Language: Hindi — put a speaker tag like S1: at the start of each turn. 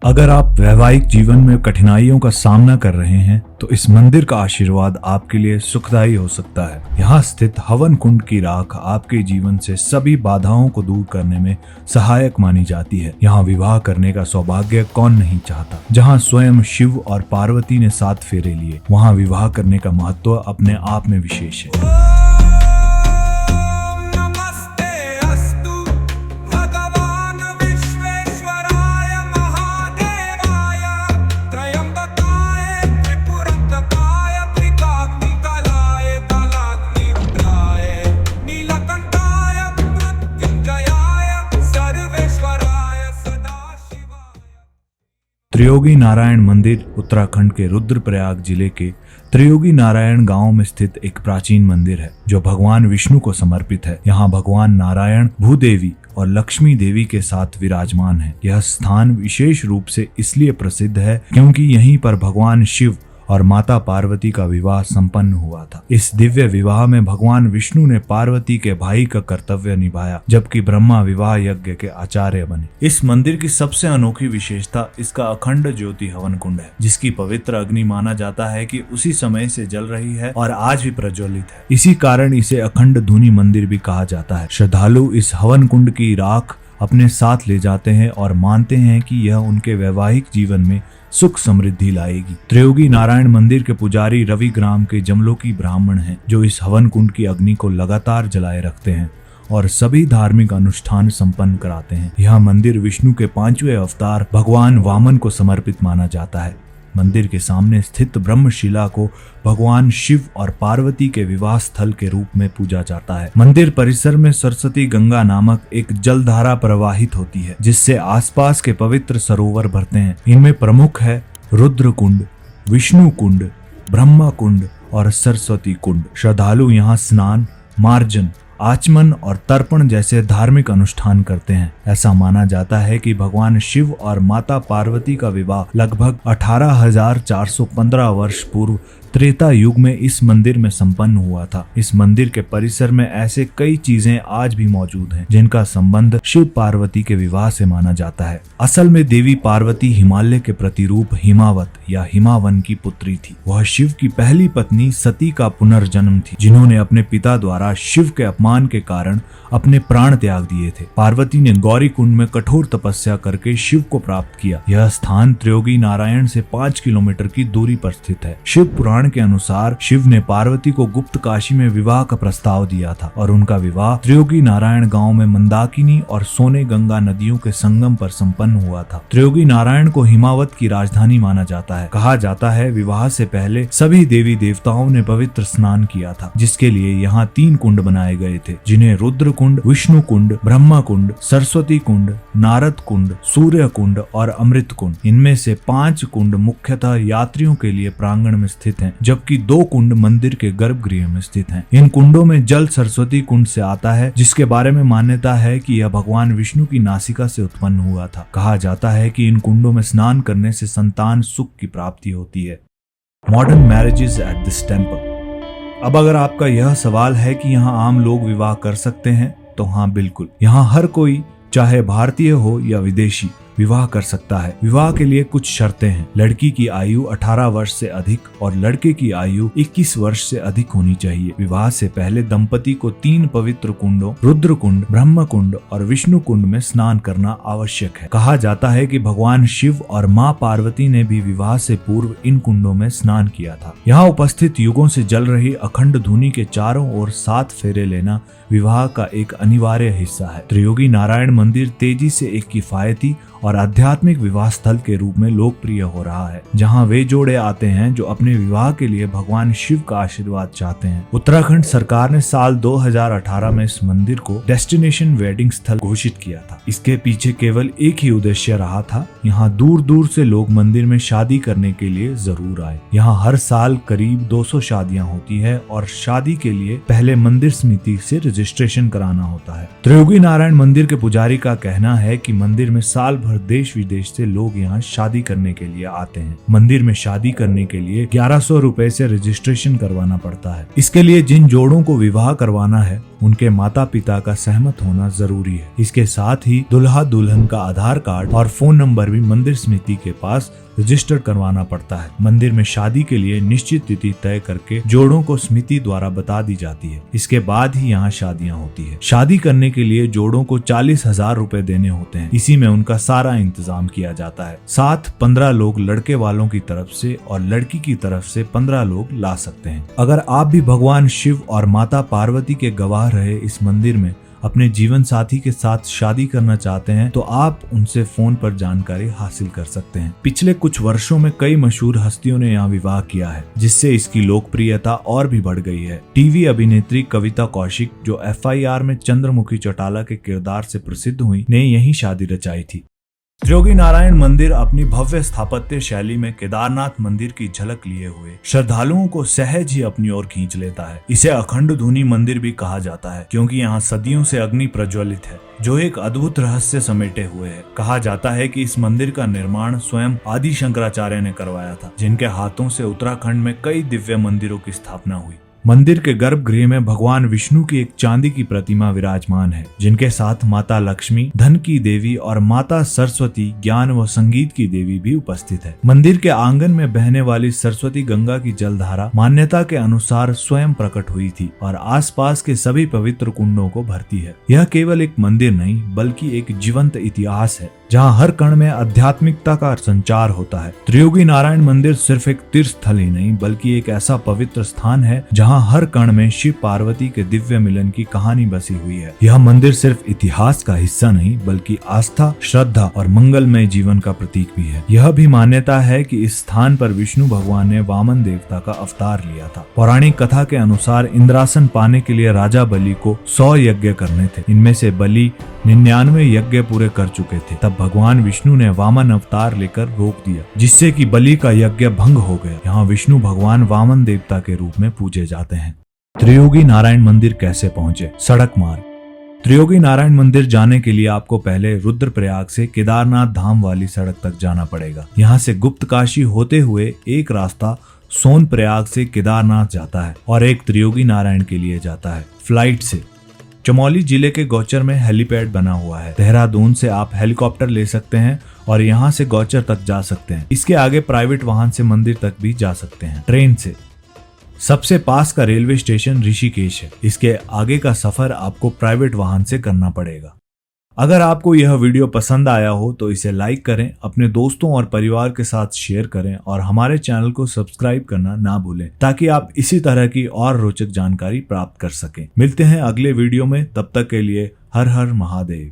S1: अगर आप वैवाहिक जीवन में कठिनाइयों का सामना कर रहे हैं तो इस मंदिर का आशीर्वाद आपके लिए सुखदायी हो सकता है। यहाँ स्थित हवन कुंड की राख आपके जीवन से सभी बाधाओं को दूर करने में सहायक मानी जाती है। यहाँ विवाह करने का सौभाग्य कौन नहीं चाहता। जहाँ स्वयं शिव और पार्वती ने 7 फेरे लिए, वहाँ विवाह करने का महत्व अपने आप में विशेष है। त्रियोगी नारायण मंदिर उत्तराखंड के रुद्रप्रयाग जिले के त्रियोगी नारायण गांव में स्थित एक प्राचीन मंदिर है जो भगवान विष्णु को समर्पित है। यहाँ भगवान नारायण भूदेवी और लक्ष्मी देवी के साथ विराजमान है। यह स्थान विशेष रूप से इसलिए प्रसिद्ध है क्योंकि यहीं पर भगवान शिव और माता पार्वती का विवाह संपन्न हुआ था। इस दिव्य विवाह में भगवान विष्णु ने पार्वती के भाई का कर्तव्य निभाया, जबकि ब्रह्मा विवाह यज्ञ के आचार्य बने। इस मंदिर की सबसे अनोखी विशेषता इसका अखंड ज्योति हवन कुंड है, जिसकी पवित्र अग्नि माना जाता है कि उसी समय से जल रही है और आज भी प्रज्वलित है। इसी कारण इसे अखंड धुनी मंदिर भी कहा जाता है। श्रद्धालु इस हवन कुंड की राख अपने साथ ले जाते हैं और मानते हैं कि यह उनके वैवाहिक जीवन में सुख समृद्धि लाएगी। त्रियोगी नारायण मंदिर के पुजारी रवि ग्राम के जमलोकी ब्राह्मण हैं, जो इस हवन कुंड की अग्नि को लगातार जलाए रखते हैं और सभी धार्मिक अनुष्ठान संपन्न कराते हैं। यह मंदिर विष्णु के 5वें अवतार भगवान वामन को समर्पित माना जाता है। मंदिर के सामने स्थित ब्रह्मशिला को भगवान शिव और पार्वती के विवाह स्थल के रूप में पूजा जाता है। मंदिर परिसर में सरस्वती गंगा नामक एक जलधारा प्रवाहित होती है, जिससे आसपास के पवित्र सरोवर भरते हैं। इनमें प्रमुख है रुद्र कुंड, विष्णु कुंड, ब्रह्मा कुंड और सरस्वती कुंड। श्रद्धालु यहाँ स्नान, मार्जन, आचमन और तर्पण जैसे धार्मिक अनुष्ठान करते हैं। ऐसा माना जाता है कि भगवान शिव और माता पार्वती का विवाह लगभग 18,415 वर्ष पूर्व त्रेता युग में इस मंदिर में संपन्न हुआ था। इस मंदिर के परिसर में ऐसे कई चीजें आज भी मौजूद हैं, जिनका संबंध शिव पार्वती के विवाह से माना जाता है। असल में देवी पार्वती हिमालय के प्रतिरूप हिमावत या हिमावन की पुत्री थी। वह शिव की पहली पत्नी सती का पुनर्जन्म थी, जिन्होंने अपने पिता द्वारा शिव के अपमान के कारण अपने प्राण त्याग दिए थे। पार्वती ने गौरी कुंड में कठोर तपस्या करके शिव को प्राप्त किया। यह स्थान त्रियोगी नारायण से 5 किलोमीटर की दूरी पर स्थित है। शिव पुराण के अनुसार शिव ने पार्वती को गुप्त काशी में विवाह का प्रस्ताव दिया था और उनका विवाह त्रियोगी नारायण गांव में मंदाकिनी और सोने गंगा नदियों के संगम पर संपन्न हुआ था। त्रियोगी नारायण को हिमावत की राजधानी माना जाता है। कहा जाता है विवाह से पहले सभी देवी देवताओं ने पवित्र स्नान किया था, जिसके लिए यहाँ 3 कुंड बनाए गए थे, जिन्हें रुद्र कुंड, विष्णु कुंड, ब्रह्मा कुंड, सरस्वती कुंड, नारद कुंड, सूर्य कुंड और अमृत कुंड। इनमें से 5 कुंड मुख्यतः यात्रियों के लिए प्रांगण में स्थित हैं, जबकि 2 कुंड मंदिर के गर्भगृह में स्थित हैं। इन कुंडों में जल सरस्वती कुंड से आता है, जिसके बारे में मान्यता है कि यह भगवान विष्णु की नासिका से उत्पन्न हुआ था। कहा जाता है कि इन कुंडों में स्नान करने से संतान सुख की प्राप्ति होती है। Modern marriages at this temple. अब अगर आपका यह सवाल है कि यहाँ आम लोग विवाह कर सकते हैं, तो हाँ, बिल्कुल। यहाँ हर कोई, चाहे भारतीय हो या विदेशी, विवाह कर सकता है। विवाह के लिए कुछ शर्तें हैं। लड़की की आयु 18 वर्ष से अधिक और लड़के की आयु 21 वर्ष से अधिक होनी चाहिए। विवाह से पहले दंपति को 3 पवित्र कुंडों रुद्र कुंड, ब्रह्म कुंड और विष्णु कुंड में स्नान करना आवश्यक है। कहा जाता है कि भगवान शिव और माँ पार्वती ने भी विवाह से पूर्व इन कुंडों में स्नान किया था। यहाँ उपस्थित युगों से जल रही अखंड धुनी के चारों ओर 7 फेरे लेना विवाह का एक अनिवार्य हिस्सा है। त्रियोगी नारायण मंदिर तेजी से एक किफायती और आध्यात्मिक विवाह स्थल के रूप में लोकप्रिय हो रहा है, जहां वे जोड़े आते हैं जो अपने विवाह के लिए भगवान शिव का आशीर्वाद चाहते हैं। उत्तराखंड सरकार ने साल 2018 में इस मंदिर को डेस्टिनेशन वेडिंग स्थल घोषित किया था। इसके पीछे केवल एक ही उद्देश्य रहा था, यहाँ दूर दूर से लोग मंदिर में शादी करने के लिए जरूर आए। यहाँ हर साल करीब 200 शादियाँ होती है और शादी के लिए पहले मंदिर समिति से रजिस्ट्रेशन कराना होता है। त्रियोगी नारायण मंदिर के पुजारी का कहना है कि मंदिर में साल भर देश विदेश से लोग यहाँ शादी करने के लिए आते हैं। मंदिर में शादी करने के लिए 1100 रुपए से रजिस्ट्रेशन करवाना पड़ता है। इसके लिए जिन जोड़ों को विवाह करवाना है उनके माता पिता का सहमत होना जरूरी है। इसके साथ ही दुल्हा दुल्हन का आधार कार्ड और फोन नंबर भी मंदिर समिति के पास रजिस्टर करवाना पड़ता है। मंदिर में शादी के लिए निश्चित तिथि तय करके जोड़ों को समिति द्वारा बता दी जाती है। इसके बाद ही यहाँ शादियाँ होती है। शादी करने के लिए जोड़ों को 40,000 रुपए देने होते हैं। इसी में उनका सारा इंतजाम किया जाता है। साथ 15 लोग लड़के वालों की तरफ से और लड़की की तरफ से 15 लोग ला सकते हैं। अगर आप भी भगवान शिव और माता पार्वती के गवाह रहे इस मंदिर में अपने जीवन साथी के साथ शादी करना चाहते हैं तो आप उनसे फोन पर जानकारी हासिल कर सकते हैं। पिछले कुछ वर्षों में कई मशहूर हस्तियों ने यहाँ विवाह किया है, जिससे इसकी लोकप्रियता और भी बढ़ गई है। टीवी अभिनेत्री कविता कौशिक, जो FIR में चंद्रमुखी चौटाला के किरदार से प्रसिद्ध हुई, ने यही शादी रचाई थी। त्रियोगी नारायण मंदिर अपनी भव्य स्थापत्य शैली में केदारनाथ मंदिर की झलक लिए हुए श्रद्धालुओं को सहज ही अपनी ओर खींच लेता है। इसे अखंड धुनी मंदिर भी कहा जाता है, क्योंकि यहाँ सदियों से अग्नि प्रज्वलित है, जो एक अद्भुत रहस्य समेटे हुए है। कहा जाता है कि इस मंदिर का निर्माण स्वयं आदि शंकराचार्य ने करवाया था, जिनके हाथों से उत्तराखंड में कई दिव्य मंदिरों की स्थापना हुई। मंदिर के गर्भगृह में भगवान विष्णु की एक चांदी की प्रतिमा विराजमान है, जिनके साथ माता लक्ष्मी, धन की देवी और माता सरस्वती, ज्ञान व संगीत की देवी भी उपस्थित है। मंदिर के आंगन में बहने वाली सरस्वती गंगा की जलधारा मान्यता के अनुसार स्वयं प्रकट हुई थी और आसपास के सभी पवित्र कुंडों को भरती है। यह केवल एक मंदिर नहीं बल्कि एक जीवंत इतिहास है, जहाँ हर कण में आध्यात्मिकता का संचार होता है। त्रियोगी नारायण मंदिर सिर्फ एक तीर्थ स्थल ही नहीं बल्कि एक ऐसा पवित्र स्थान है जहाँ हर कण में शिव पार्वती के दिव्य मिलन की कहानी बसी हुई है। यह मंदिर सिर्फ इतिहास का हिस्सा नहीं बल्कि आस्था, श्रद्धा और मंगलमय जीवन का प्रतीक भी है। यह भी मान्यता है कि इस स्थान पर विष्णु भगवान ने वामन देवता का अवतार लिया था। पौराणिक कथा के अनुसार इंद्रासन पाने के लिए राजा बलि को 100 यज्ञ करने थे। इनमें से बलि 99 यज्ञ पूरे कर चुके थे। तब भगवान विष्णु ने वामन अवतार लेकर रोक दिया, जिससे कि बलि का यज्ञ भंग हो गया। यहाँ विष्णु भगवान वामन देवता के रूप में पूजे जाते हैं। त्रियोगी नारायण मंदिर कैसे पहुंचे? सड़क मार्ग। त्रियोगी नारायण मंदिर जाने के लिए आपको पहले रुद्रप्रयाग से केदारनाथ धाम वाली सड़क तक जाना पड़ेगा। यहाँ से गुप्तकाशी होते हुए एक रास्ता सोनप्रयाग से केदारनाथ जाता है और एक त्रियोगी नारायण के लिए जाता है। फ्लाइट से चमोली जिले के गौचर में हेलीपैड बना हुआ है। देहरादून से आप हेलीकॉप्टर ले सकते हैं और यहाँ से गौचर तक जा सकते हैं। इसके आगे प्राइवेट वाहन से मंदिर तक भी जा सकते हैं। ट्रेन से सबसे पास का रेलवे स्टेशन ऋषिकेश है। इसके आगे का सफर आपको प्राइवेट वाहन से करना पड़ेगा। अगर आपको यह वीडियो पसंद आया हो तो इसे लाइक करें, अपने दोस्तों और परिवार के साथ शेयर करें और हमारे चैनल को सब्सक्राइब करना ना भूलें, ताकि आप इसी तरह की और रोचक जानकारी प्राप्त कर सकें। मिलते हैं अगले वीडियो में, तब तक के लिए हर हर महादेव।